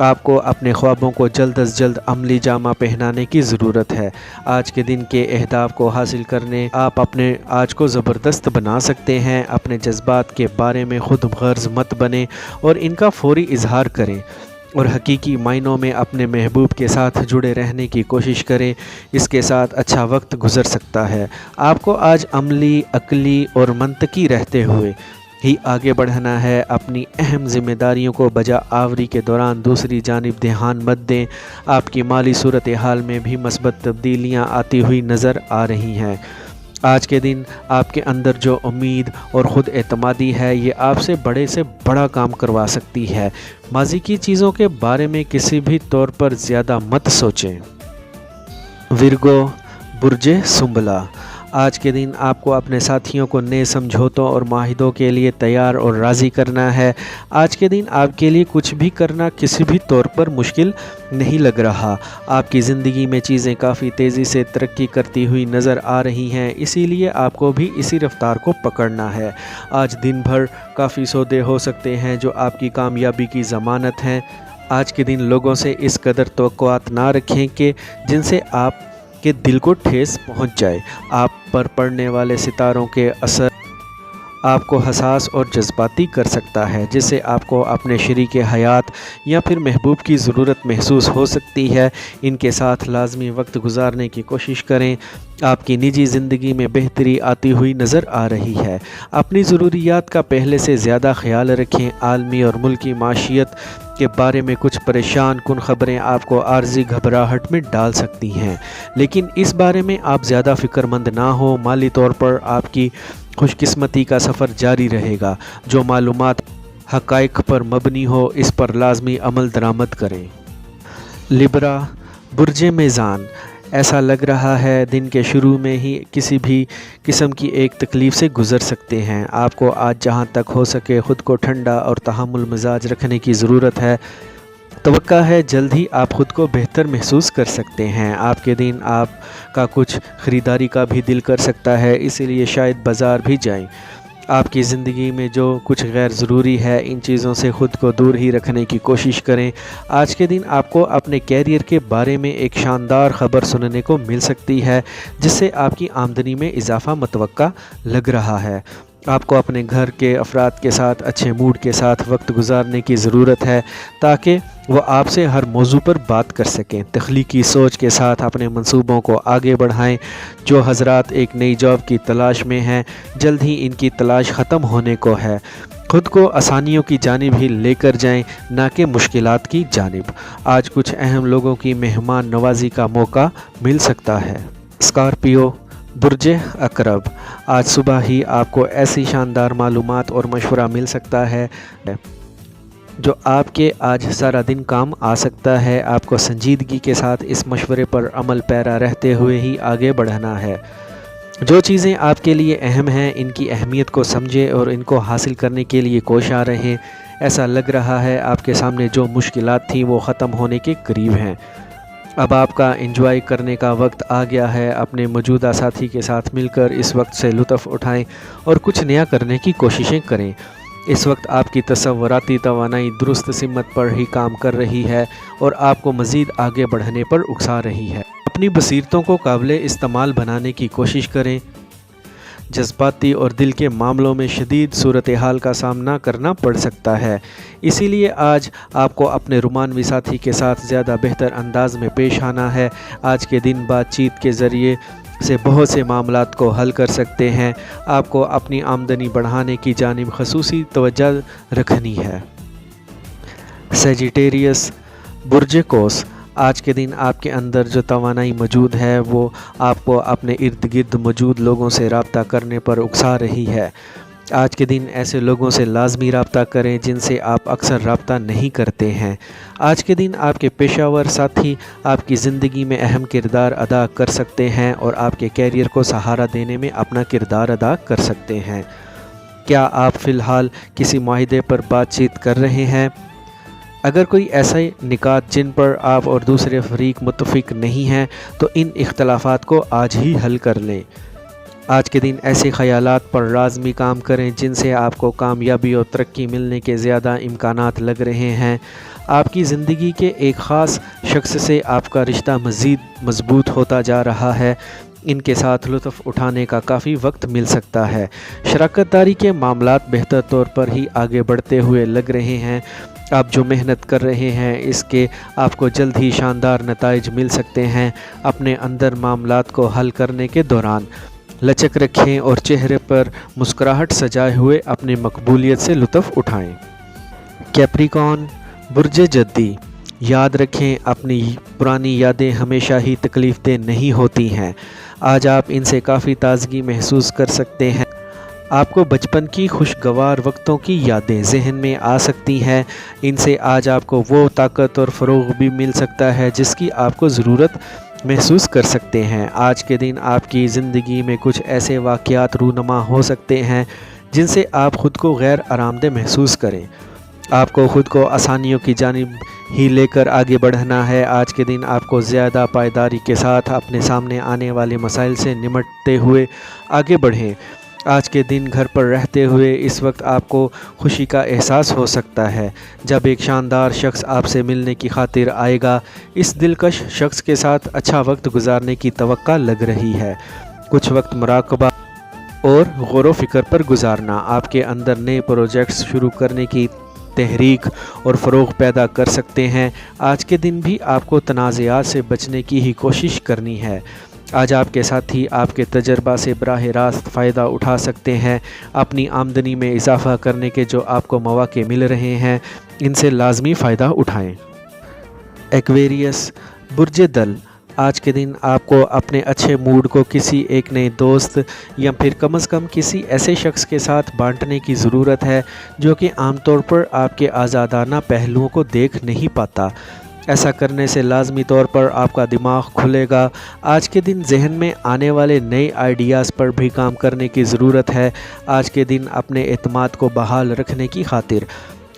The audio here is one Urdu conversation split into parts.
آپ کو اپنے خوابوں کو جلد از جلد عملی جامہ پہنانے کی ضرورت ہے۔ آج کے دن کے اہداف کو حاصل کرنے آپ اپنے آج کو زبردست بنا سکتے ہیں۔ اپنے جذبات کے بارے میں خود غرض مت بنیں اور ان کا فوری اظہار کریں، اور حقیقی معنوں میں اپنے محبوب کے ساتھ جڑے رہنے کی کوشش کریں۔ اس کے ساتھ اچھا وقت گزر سکتا ہے۔ آپ کو آج عملی، عقلی اور منطقی رہتے ہوئے ہی آگے بڑھنا ہے۔ اپنی اہم ذمہ داریوں کو بجا آوری کے دوران دوسری جانب دھیان مت دیں۔ آپ کی مالی صورتحال میں بھی مثبت تبدیلیاں آتی ہوئی نظر آ رہی ہیں۔ آج کے دن آپ کے اندر جو امید اور خود اعتمادی ہے، یہ آپ سے بڑا کام کروا سکتی ہے۔ ماضی کی چیزوں کے بارے میں کسی بھی طور پر زیادہ مت سوچیں۔ ورگو، برج سنبلہ، آج کے دن آپ کو اپنے ساتھیوں کو نئے سمجھوتوں اور معاہدوں کے لیے تیار اور راضی کرنا ہے۔ آج کے دن آپ کے لیے کچھ بھی کرنا کسی بھی طور پر مشکل نہیں لگ رہا۔ آپ کی زندگی میں چیزیں کافی تیزی سے ترقی کرتی ہوئی نظر آ رہی ہیں، اسی لیے آپ کو بھی اسی رفتار کو پکڑنا ہے۔ آج دن بھر کافی سودے ہو سکتے ہیں جو آپ کی کامیابی کی ضمانت ہیں۔ آج کے دن لوگوں سے اس قدر توقعات نہ رکھیں کہ جن سے آپ کے دل کو ٹھیس پہنچ جائے۔ آپ پر پڑنے والے ستاروں کے اثر آپ کو حساس اور جذباتی کر سکتا ہے، جس سے آپ کو اپنے شریک حیات یا پھر محبوب کی ضرورت محسوس ہو سکتی ہے۔ ان کے ساتھ لازمی وقت گزارنے کی کوشش کریں۔ آپ کی نجی زندگی میں بہتری آتی ہوئی نظر آ رہی ہے۔ اپنی ضروریات کا پہلے سے زیادہ خیال رکھیں۔ عالمی اور ملکی معیشت کے بارے میں کچھ پریشان کن خبریں آپ کو عارضی گھبراہٹ میں ڈال سکتی ہیں، لیکن اس بارے میں آپ زیادہ فکر مند نہ ہو۔ مالی طور پر آپ کی خوش قسمتی کا سفر جاری رہے گا۔ جو معلومات حقائق پر مبنی ہو، اس پر لازمی عمل درآمد کریں۔ لبرا، برج میزان، ایسا لگ رہا ہے دن کے شروع میں ہی کسی بھی قسم کی ایک تکلیف سے گزر سکتے ہیں۔ آپ کو آج جہاں تک ہو سکے خود کو ٹھنڈا اور تحمل مزاج رکھنے کی ضرورت ہے۔ توقع ہے جلد ہی آپ خود کو بہتر محسوس کر سکتے ہیں۔ آپ کے دن آپ کا کچھ خریداری کا بھی دل کر سکتا ہے، اسی لیے شاید بازار بھی جائیں۔ آپ کی زندگی میں جو کچھ غیر ضروری ہے، ان چیزوں سے خود کو دور ہی رکھنے کی کوشش کریں۔ آج کے دن آپ کو اپنے کیریئر کے بارے میں ایک شاندار خبر سننے کو مل سکتی ہے، جس سے آپ کی آمدنی میں اضافہ متوقع لگ رہا ہے۔ آپ کو اپنے گھر کے افراد کے ساتھ اچھے موڈ کے ساتھ وقت گزارنے کی ضرورت ہے تاکہ وہ آپ سے ہر موضوع پر بات کر سکیں۔ تخلیقی سوچ کے ساتھ اپنے منصوبوں کو آگے بڑھائیں۔ جو حضرات ایک نئی جاب کی تلاش میں ہیں، جلد ہی ان کی تلاش ختم ہونے کو ہے۔ خود کو آسانیوں کی جانب ہی لے کر جائیں، نہ کہ مشکلات کی جانب۔ آج کچھ اہم لوگوں کی مہمان نوازی کا موقع مل سکتا ہے۔ اسکارپیو، برج عقرب، آج صبح ہی آپ کو ایسی شاندار معلومات اور مشورہ مل سکتا ہے جو آپ کے آج سارا دن کام آ سکتا ہے۔ آپ کو سنجیدگی کے ساتھ اس مشورے پر عمل پیرا رہتے ہوئے ہی آگے بڑھنا ہے۔ جو چیزیں آپ کے لیے اہم ہیں، ان کی اہمیت کو سمجھیں اور ان کو حاصل کرنے کے لیے کوشاں رہیں۔ ایسا لگ رہا ہے آپ کے سامنے جو مشکلات تھیں وہ ختم ہونے کے قریب ہیں۔ اب آپ کا انجوائے کرنے کا وقت آ گیا ہے۔ اپنے موجودہ ساتھی کے ساتھ مل کر اس وقت سے لطف اٹھائیں اور کچھ نیا کرنے کی کوششیں کریں۔ اس وقت آپ کی تصوراتی توانائی درست سمت پر ہی کام کر رہی ہے اور آپ کو مزید آگے بڑھنے پر اکسا رہی ہے۔ اپنی بصیرتوں کو قابل استعمال بنانے کی کوشش کریں۔ جذباتی اور دل کے معاملوں میں شدید صورتحال کا سامنا کرنا پڑ سکتا ہے، اسی لیے آج آپ کو اپنے رومانوی ساتھی کے ساتھ زیادہ بہتر انداز میں پیش آنا ہے۔ آج کے دن بات چیت کے ذریعے سے بہت سے معاملات کو حل کر سکتے ہیں۔ آپ کو اپنی آمدنی بڑھانے کی جانب خصوصی توجہ رکھنی ہے۔ سیجیٹیریس، برج قوس، آج کے دن آپ کے اندر جو توانائی موجود ہے وہ آپ کو اپنے ارد گرد موجود لوگوں سے رابطہ کرنے پر اکسا رہی ہے۔ آج کے دن ایسے لوگوں سے لازمی رابطہ کریں جن سے آپ اکثر رابطہ نہیں کرتے ہیں۔ آج کے دن آپ کے پیشہ ور ساتھی آپ کی زندگی میں اہم کردار ادا کر سکتے ہیں اور آپ کے کیریئر کو سہارا دینے میں اپنا کردار ادا کر سکتے ہیں۔ کیا آپ فی الحال کسی معاہدے پر بات چیت کر رہے ہیں؟ اگر کوئی ایسے نکات جن پر آپ اور دوسرے فریق متفق نہیں ہیں تو ان اختلافات کو آج ہی حل کر لیں۔ آج کے دن ایسے خیالات پر لازمی کام کریں جن سے آپ کو کامیابی اور ترقی ملنے کے زیادہ امکانات لگ رہے ہیں۔ آپ کی زندگی کے ایک خاص شخص سے آپ کا رشتہ مزید مضبوط ہوتا جا رہا ہے۔ ان کے ساتھ لطف اٹھانے کا کافی وقت مل سکتا ہے۔ شراکت داری کے معاملات بہتر طور پر ہی آگے بڑھتے ہوئے لگ رہے ہیں۔ آپ جو محنت کر رہے ہیں اس کے آپ کو جلد ہی شاندار نتائج مل سکتے ہیں۔ اپنے اندر معاملات کو حل کرنے کے دوران لچک رکھیں اور چہرے پر مسکراہٹ سجائے ہوئے اپنی مقبولیت سے لطف اٹھائیں۔ کیپریکارن، برج جدی، یاد رکھیں اپنی پرانی یادیں ہمیشہ ہی تکلیف دہ نہیں ہوتی ہیں۔ آج آپ ان سے کافی تازگی محسوس کر سکتے ہیں۔ آپ کو بچپن کی خوشگوار وقتوں کی یادیں ذہن میں آ سکتی ہیں۔ ان سے آج آپ کو وہ طاقت اور فروغ بھی مل سکتا ہے جس کی آپ کو ضرورت محسوس کر سکتے ہیں۔ آج کے دن آپ کی زندگی میں کچھ ایسے واقعات رونما ہو سکتے ہیں جن سے آپ خود کو غیر آرام دہ محسوس کریں۔ آپ کو خود کو آسانیوں کی جانب ہی لے کر آگے بڑھنا ہے۔ آج کے دن آپ کو زیادہ پائیداری کے ساتھ اپنے سامنے آنے والے مسائل سے نمٹتے ہوئے آگے بڑھیں۔ آج کے دن گھر پر رہتے ہوئے اس وقت آپ کو خوشی کا احساس ہو سکتا ہے جب ایک شاندار شخص آپ سے ملنے کی خاطر آئے گا۔ اس دلکش شخص کے ساتھ اچھا وقت گزارنے کی توقع لگ رہی ہے۔ کچھ وقت مراقبہ اور غور و فکر پر گزارنا آپ کے اندر نئے پروجیکٹس شروع کرنے کی تحریک اور فروغ پیدا کر سکتے ہیں۔ آج کے دن بھی آپ کو تنازعات سے بچنے کی ہی کوشش کرنی ہے۔ آج آپ کے ساتھی آپ کے تجربہ سے براہ راست فائدہ اٹھا سکتے ہیں۔ اپنی آمدنی میں اضافہ کرنے کے جو آپ کو مواقع مل رہے ہیں ان سے لازمی فائدہ اٹھائیں۔ ایکویریس، برج دل، آج کے دن آپ کو اپنے اچھے موڈ کو کسی ایک نئے دوست یا پھر کم از کم کسی ایسے شخص کے ساتھ بانٹنے کی ضرورت ہے جو کہ عام طور پر آپ کے آزادانہ پہلوؤں کو دیکھ نہیں پاتا۔ ایسا کرنے سے لازمی طور پر آپ کا دماغ کھلے گا۔ آج کے دن ذہن میں آنے والے نئے آئیڈیاز پر بھی کام کرنے کی ضرورت ہے۔ آج کے دن اپنے اعتماد کو بحال رکھنے کی خاطر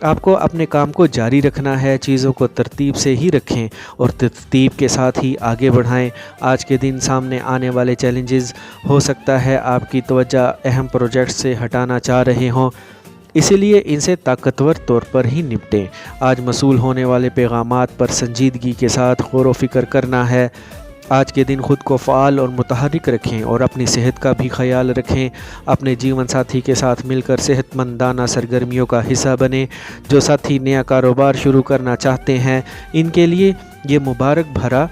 آپ کو اپنے کام کو جاری رکھنا ہے۔ چیزوں کو ترتیب سے ہی رکھیں اور ترتیب کے ساتھ ہی آگے بڑھائیں۔ آج کے دن سامنے آنے والے چیلنجز ہو سکتا ہے آپ کی توجہ اہم پروجیکٹ سے ہٹانا چاہ رہے ہوں، اسی لیے ان سے طاقتور طور پر ہی نپٹیں۔ آج موصول ہونے والے پیغامات پر سنجیدگی کے ساتھ غور و فکر کرنا ہے۔ آج کے دن خود کو فعال اور متحرک رکھیں اور اپنی صحت کا بھی خیال رکھیں۔ اپنے جیون ساتھی کے ساتھ مل کر صحت مندانہ سرگرمیوں کا حصہ بنیں۔ جو ساتھی نیا کاروبار شروع کرنا چاہتے ہیں ان کے لیے یہ مبارک بھرا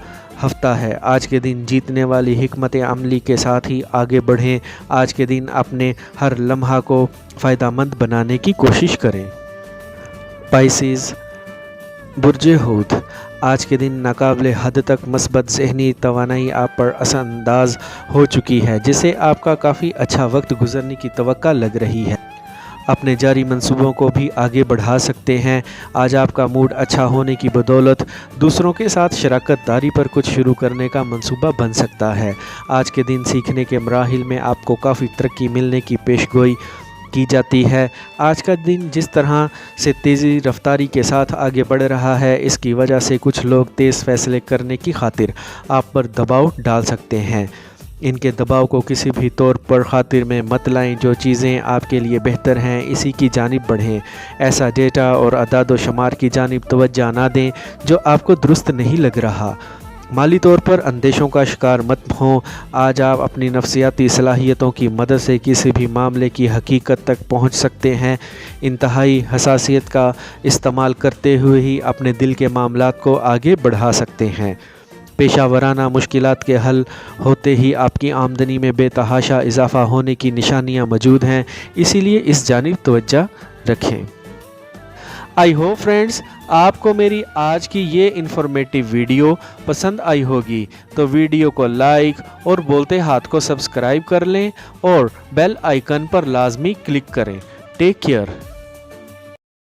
ہفتہ ہے۔ آج کے دن جیتنے والی حکمت عملی کے ساتھ ہی آگے بڑھیں۔ آج کے دن اپنے ہر لمحہ کو فائدہ مند بنانے کی کوشش کریں۔ پائسیز، برج حوت، آج کے دن ناقابل حد تک مثبت ذہنی توانائی آپ پر اثر انداز ہو چکی ہے جس سے آپ کا کافی اچھا وقت گزرنے کی توقع لگ رہی ہے۔ اپنے جاری منصوبوں کو بھی آگے بڑھا سکتے ہیں۔ آج آپ کا موڈ اچھا ہونے کی بدولت دوسروں کے ساتھ شراکت داری پر کچھ شروع کرنے کا منصوبہ بن سکتا ہے۔ آج کے دن سیکھنے کے مراحل میں آپ کو کافی ترقی ملنے کی پیشگوئی کی جاتی ہے۔ آج کا دن جس طرح سے تیزی رفتاری کے ساتھ آگے بڑھ رہا ہے اس کی وجہ سے کچھ لوگ تیز فیصلے کرنے کی خاطر آپ پر دباؤ ڈال سکتے ہیں۔ ان کے دباؤ کو کسی بھی طور پر خاطر میں مت لائیں۔ جو چیزیں آپ کے لیے بہتر ہیں اسی کی جانب بڑھیں۔ ایسا ڈیٹا اور اعداد و شمار کی جانب توجہ نہ دیں جو آپ کو درست نہیں لگ رہا۔ مالی طور پر اندیشوں کا شکار مت ہوں۔ آج آپ اپنی نفسیاتی صلاحیتوں کی مدد سے کسی بھی معاملے کی حقیقت تک پہنچ سکتے ہیں۔ انتہائی حساسیت کا استعمال کرتے ہوئے ہی اپنے دل کے معاملات کو آگے بڑھا سکتے ہیں۔ پیشہ ورانہ مشکلات کے حل ہوتے ہی آپ کی آمدنی میں بے تحاشا اضافہ ہونے کی نشانیاں موجود ہیں، اسی لیے اس جانب توجہ رکھیں۔ آئی ہوپ فرینڈز آپ کو میری آج کی یہ انفارمیٹیو ویڈیو پسند آئی ہوگی، تو ویڈیو کو لائک اور بولتے ہاتھ کو سبسکرائب کر لیں اور بیل آئیکن پر لازمی کلک کریں۔ Take care.